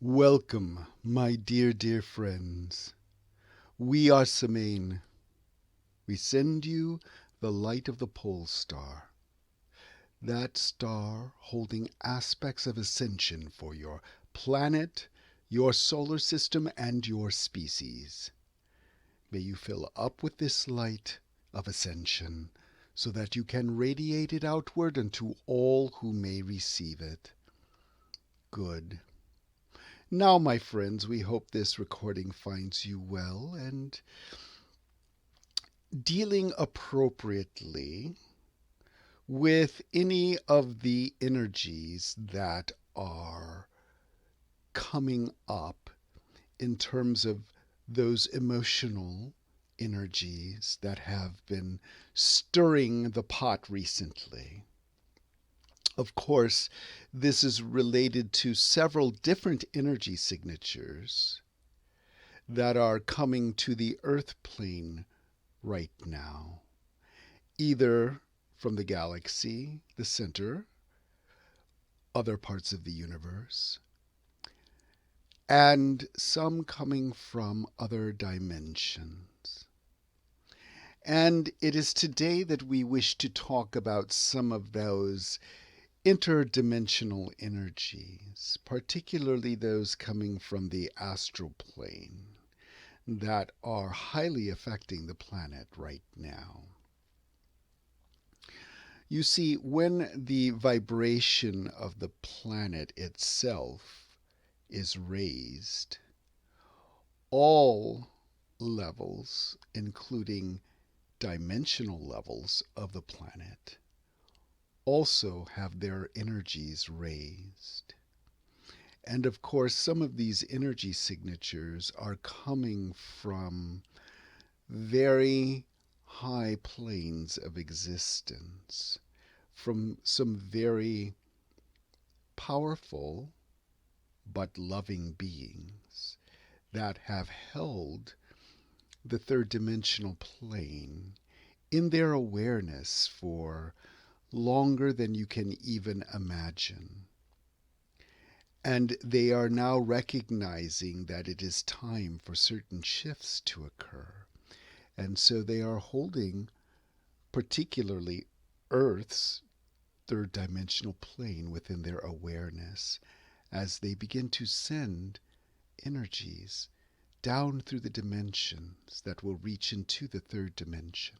Welcome, my dear friends. We are Semaine. We send you the light of the pole star, that star holding aspects of ascension for your planet, your solar system, and your species. May you fill up with this light of ascension so that you can radiate it outward unto all who may receive it. Good. Now, my friends, we hope this recording finds you well and dealing appropriately with any of the energies that are coming up in terms of those emotional energies that have been stirring the pot recently. Of course, this is related to several different energy signatures that are coming to the Earth plane right now, either from the galaxy, the center, other parts of the universe, and some coming from other dimensions. And it is today that we wish to talk about some of those interdimensional energies, particularly those coming from the astral plane, that are highly affecting the planet right now. You see, when the vibration of the planet itself is raised, all levels, including dimensional levels of the planet, also have their energies raised. And of course, some of these energy signatures are coming from very high planes of existence, from some very powerful but loving beings that have held the third dimensional plane in their awareness for longer than you can even imagine. And they are now recognizing that it is time for certain shifts to occur. And so they are holding particularly Earth's third dimensional plane within their awareness as they begin to send energies down through the dimensions that will reach into the third dimension.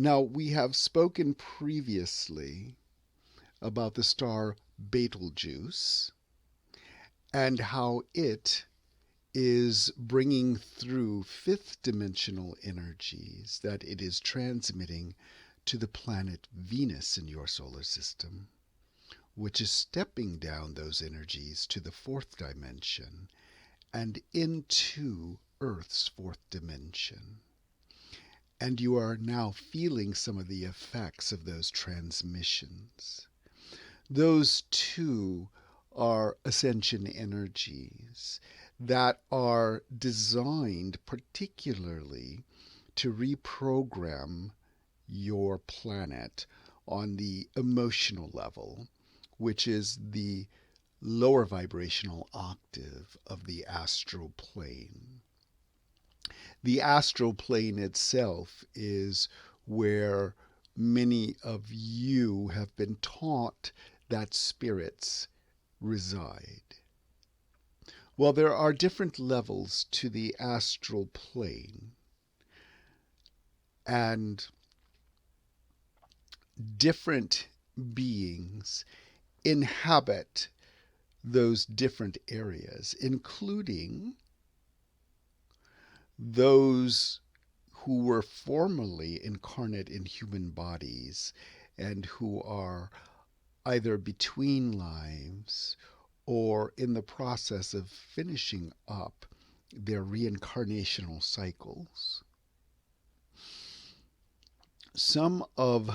Now, we have spoken previously about the star Betelgeuse and how it is bringing through fifth dimensional energies that it is transmitting to the planet Venus in your solar system, which is stepping down those energies to the fourth dimension and into Earth's fourth dimension. And you are now feeling some of the effects of those transmissions. Those two are ascension energies that are designed particularly to reprogram your planet on the emotional level, which is the lower vibrational octave of the astral plane. The astral plane itself is where many of you have been taught that spirits reside. Well, there are different levels to the astral plane, and different beings inhabit those different areas, including those who were formerly incarnate in human bodies and who are either between lives or in the process of finishing up their reincarnational cycles. Some of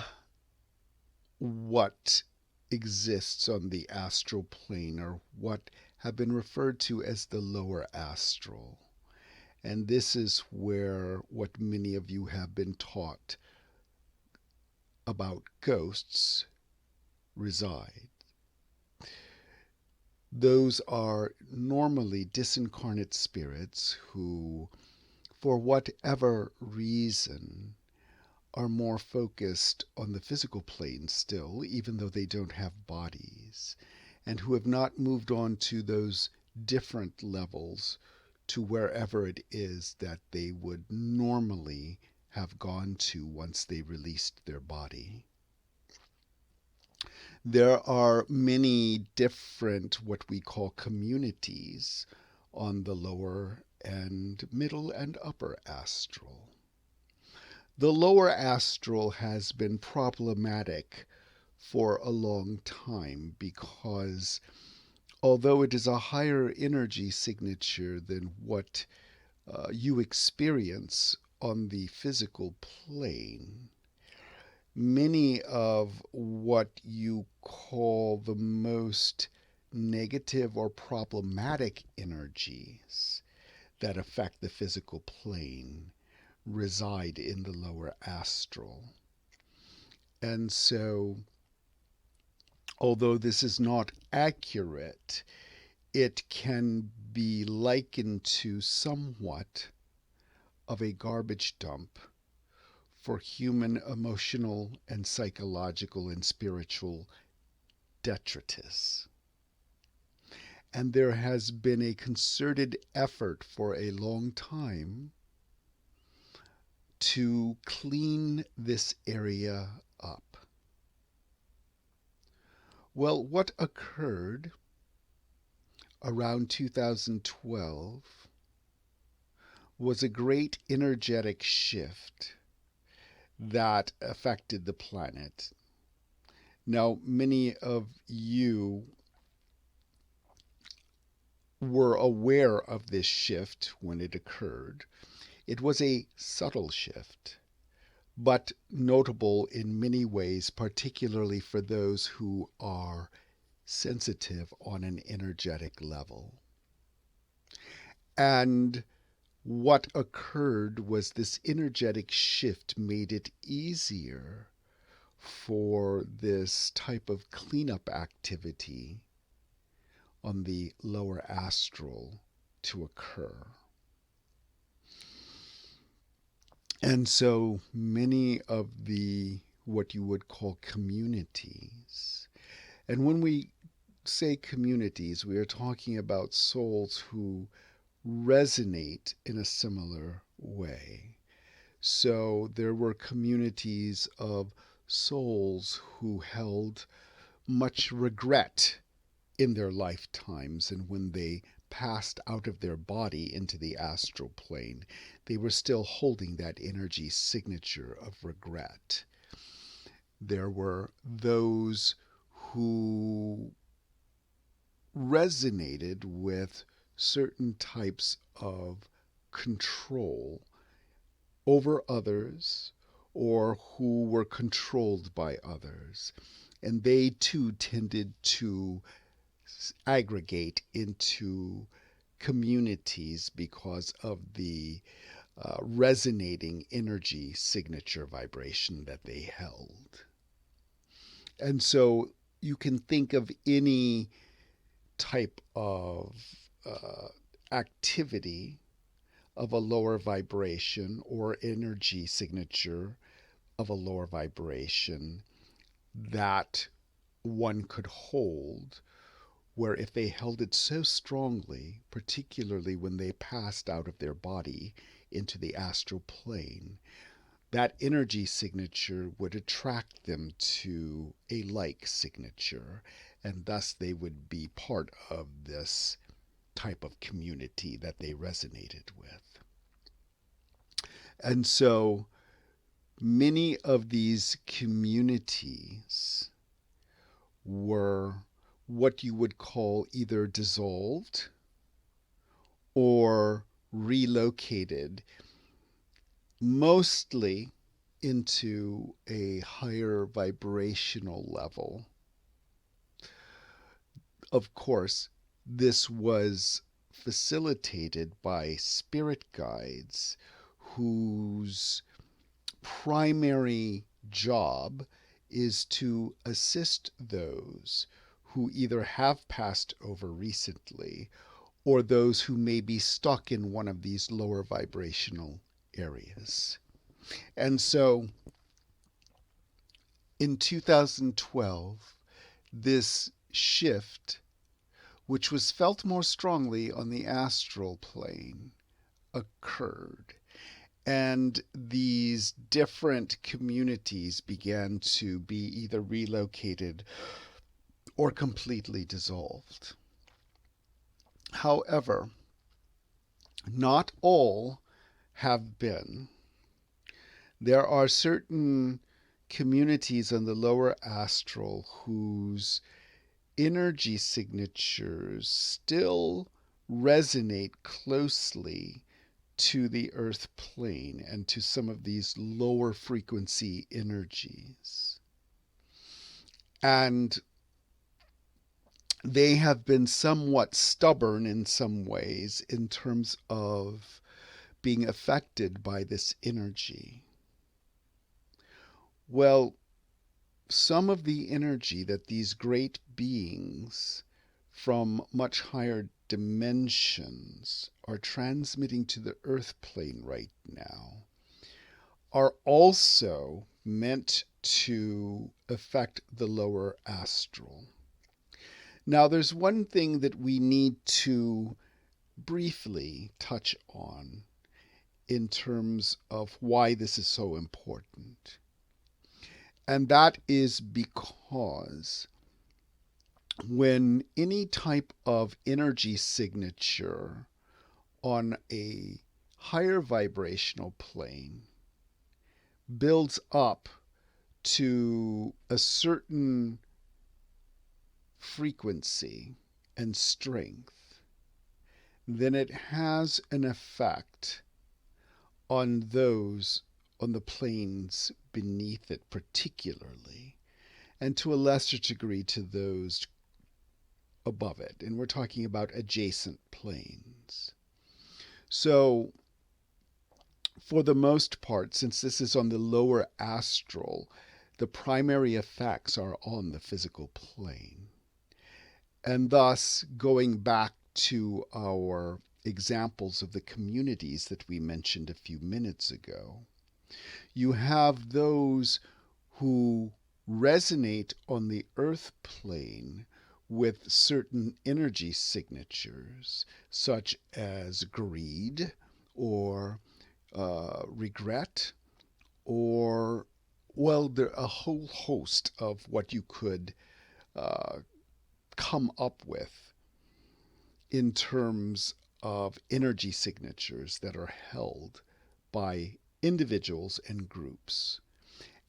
what exists on the astral plane are what have been referred to as the lower astral. And this is where what many of you have been taught about ghosts reside. those are normally disincarnate spirits who, for whatever reason, are more focused on the physical plane still, even though they don't have bodies, and who have not moved on to those different levels to wherever it is that they would normally have gone to once they released their body. There are many different, what we call communities, on the lower and middle and upper astral. The lower astral has been problematic for a long time because although it is a higher energy signature than what you experience on the physical plane, many of what you call the most negative or problematic energies that affect the physical plane reside in the lower astral. And so, although this is not accurate, it can be likened to somewhat of a garbage dump for human emotional and psychological and spiritual detritus. And there has been a concerted effort for a long time to clean this area up. Well, what occurred around 2012 was a great energetic shift that affected the planet. Now, many of you were aware of this shift when it occurred. It was a subtle shift, but notable in many ways, particularly for those who are sensitive on an energetic level. And what occurred was this energetic shift made it easier for this type of cleanup activity on the lower astral to occur. And so many of the what you would call communities, and when we say communities, we are talking about souls who resonate in a similar way. So there were communities of souls who held much regret in their lifetimes, and when they passed out of their body into the astral plane, they were still holding that energy signature of regret. There were those who resonated with certain types of control over others or who were controlled by others. And they too tended to aggregate into communities because of the resonating energy signature vibration that they held. And so you can think of any type of activity of a lower vibration or energy signature of a lower vibration that one could hold, where if they held it so strongly, particularly when they passed out of their body into the astral plane, that energy signature would attract them to a like signature, and thus they would be part of this type of community that they resonated with. And so many of these communities were what you would call either dissolved or relocated, mostly into a higher vibrational level. Of course, this was facilitated by spirit guides whose primary job is to assist those who either have passed over recently or those who may be stuck in one of these lower vibrational areas. And so in 2012, this shift, which was felt more strongly on the astral plane, occurred. And these different communities began to be either relocated or completely dissolved. However, not all have been. There are certain communities on the lower astral whose energy signatures still resonate closely to the earth plane and to some of these lower frequency energies. And they have been somewhat stubborn in some ways in terms of being affected by this energy. Well, some of the energy that these great beings from much higher dimensions are transmitting to the earth plane right now are also meant to affect the lower astral. Now, there's one thing that we need to briefly touch on in terms of why this is so important. And that is because when any type of energy signature on a higher vibrational plane builds up to a certain frequency and strength, then it has an effect on those on the planes beneath it particularly, and to a lesser degree to those above it. And we're talking about adjacent planes. So for the most part, since this is on the lower astral, the primary effects are on the physical plane. And thus, going back to our examples of the communities that we mentioned a few minutes ago, you have those who resonate on the earth plane with certain energy signatures, such as greed or regret, or, well, there are a whole host of what you could come up with in terms of energy signatures that are held by individuals and groups.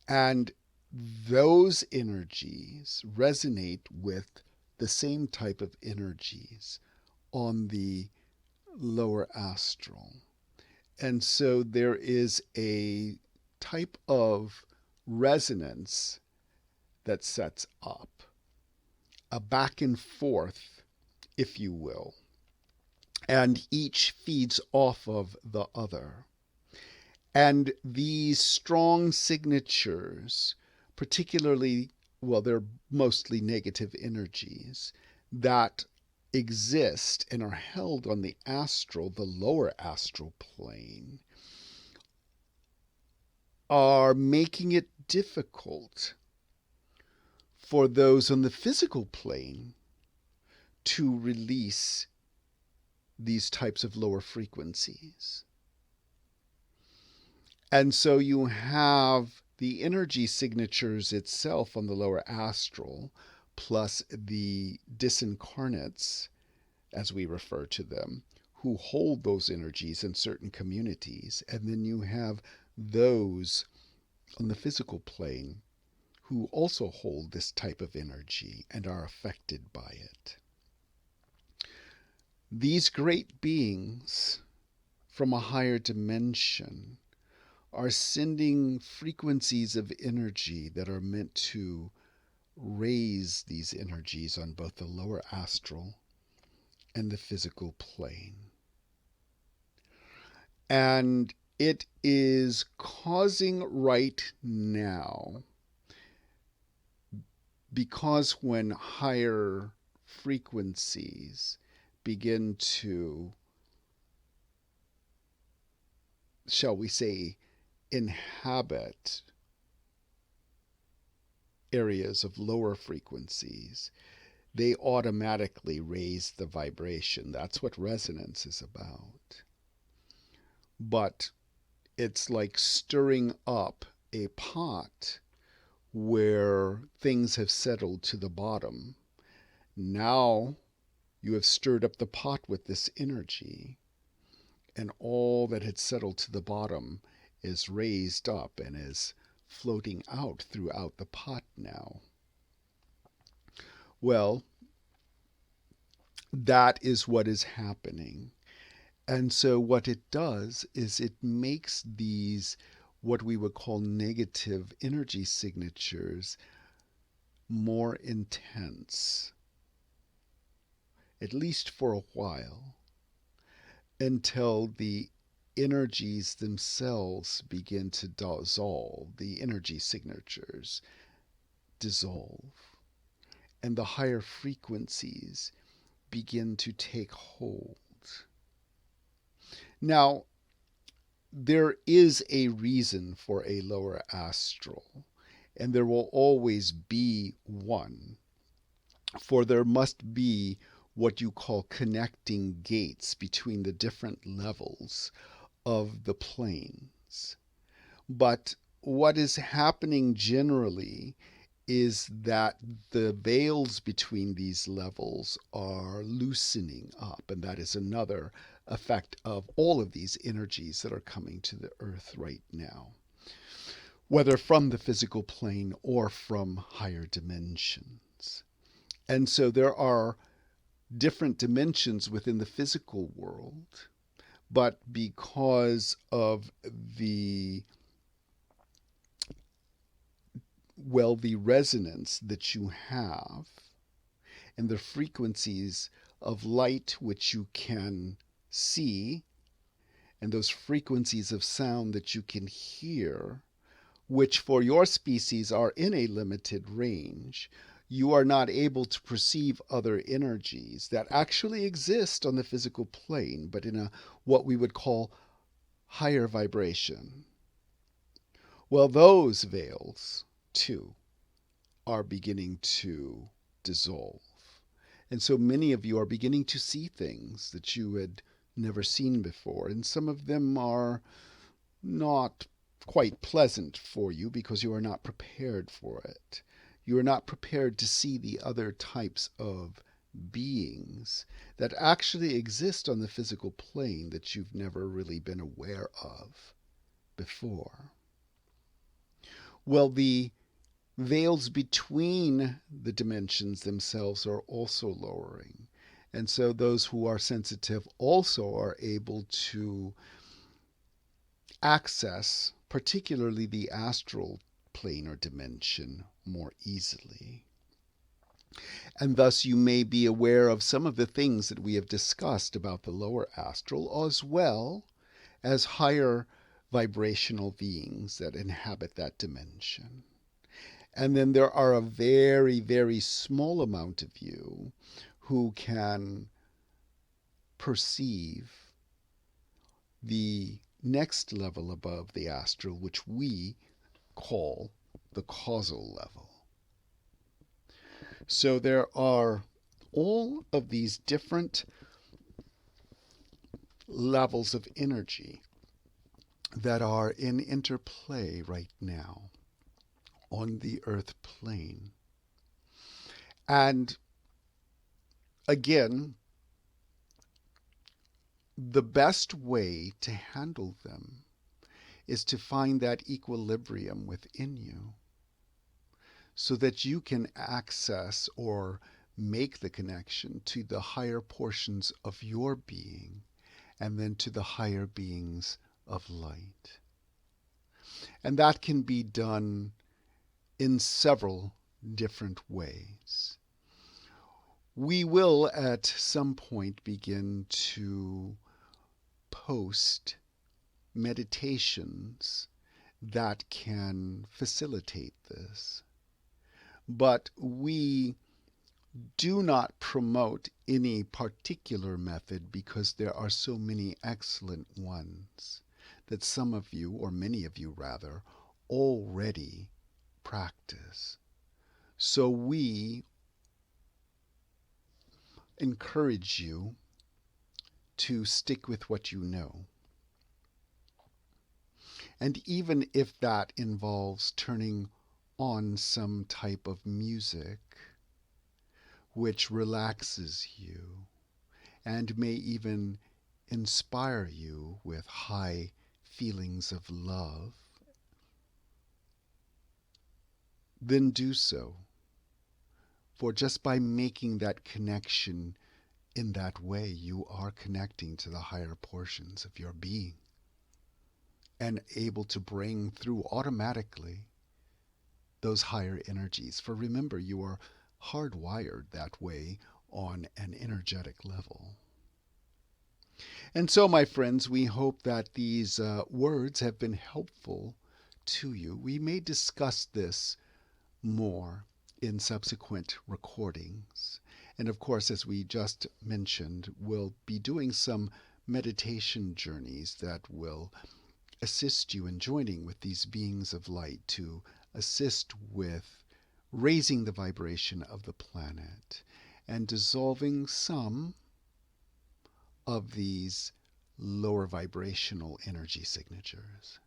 And those energies resonate with the same type of energies on the lower astral. And so there is a type of resonance that sets up, a back and forth, if you will, and each feeds off of the other. And these strong signatures, particularly, well, they're mostly negative energies that exist and are held on the astral, the lower astral plane, are making it difficult for those on the physical plane to release these types of lower frequencies. And so you have the energy signatures itself on the lower astral, plus the disincarnates, as we refer to them, who hold those energies in certain communities. And then you have those on the physical plane who also hold this type of energy and are affected by it. These great beings from a higher dimension are sending frequencies of energy that are meant to raise these energies on both the lower astral and the physical plane. And it is causing right now because when higher frequencies begin to, shall we say, inhabit areas of lower frequencies, they automatically raise the vibration. That's what resonance is about. But it's like stirring up a pot where things have settled to the bottom. Now you have stirred up the pot with this energy, and all that had settled to the bottom is raised up and is floating out throughout the pot now. Well, that is what is happening. And so what it does is it makes these, what we would call negative energy signatures, more intense, at least for a while, until the energies themselves begin to dissolve, the energy signatures dissolve, and the higher frequencies begin to take hold. Now, there is a reason for a lower astral, and there will always be one, for there must be what you call connecting gates between the different levels of the planes. But what is happening generally is that the veils between these levels are loosening up, and that is another effect of all of these energies that are coming to the earth right now, whether from the physical plane or from higher dimensions. And so there are different dimensions within the physical world, but because of the resonance that you have and the frequencies of light which you can see and those frequencies of sound that you can hear, which for your species are in a limited range, you are not able to perceive other energies that actually exist on the physical plane, but in a what we would call higher vibration. Well, those veils, too, are beginning to dissolve. And so many of you are beginning to see things that you had never seen before. And some of them are not quite pleasant for you because you are not prepared for it. You are not prepared to see the other types of beings that actually exist on the physical plane that you've never really been aware of before. Well, the veils between the dimensions themselves are also lowering. And so those who are sensitive also are able to access, particularly the astral plane or dimension, more easily. And thus you may be aware of some of the things that we have discussed about the lower astral, as well as higher vibrational beings that inhabit that dimension. And then there are a very, very small amount of you who can perceive the next level above the astral, which we call the causal level. So there are all of these different levels of energy that are in interplay right now on the earth plane. And again, the best way to handle them is to find that equilibrium within you so that you can access or make the connection to the higher portions of your being and then to the higher beings of light. And that can be done in several different ways. We will at some point begin to post meditations that can facilitate this. But we do not promote any particular method because there are so many excellent ones that some of you, or many of you rather, already practice. So we encourage you to stick with what you know. And even if that involves turning on some type of music which relaxes you and may even inspire you with high feelings of love, then do so. For just by making that connection in that way, you are connecting to the higher portions of your being and able to bring through automatically those higher energies. For remember, you are hardwired that way on an energetic level. And so, my friends, we hope that these words have been helpful to you. We may discuss this more in subsequent recordings. And of course, as we just mentioned, we'll be doing some meditation journeys that will assist you in joining with these beings of light to assist with raising the vibration of the planet and dissolving some of these lower vibrational energy signatures.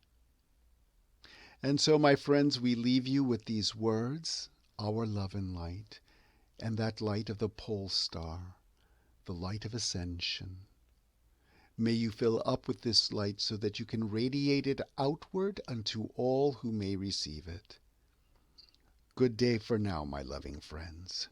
And so, my friends, we leave you with these words, our love and light, and that light of the pole star, the light of ascension. May you fill up with this light so that you can radiate it outward unto all who may receive it. Good day for now, my loving friends.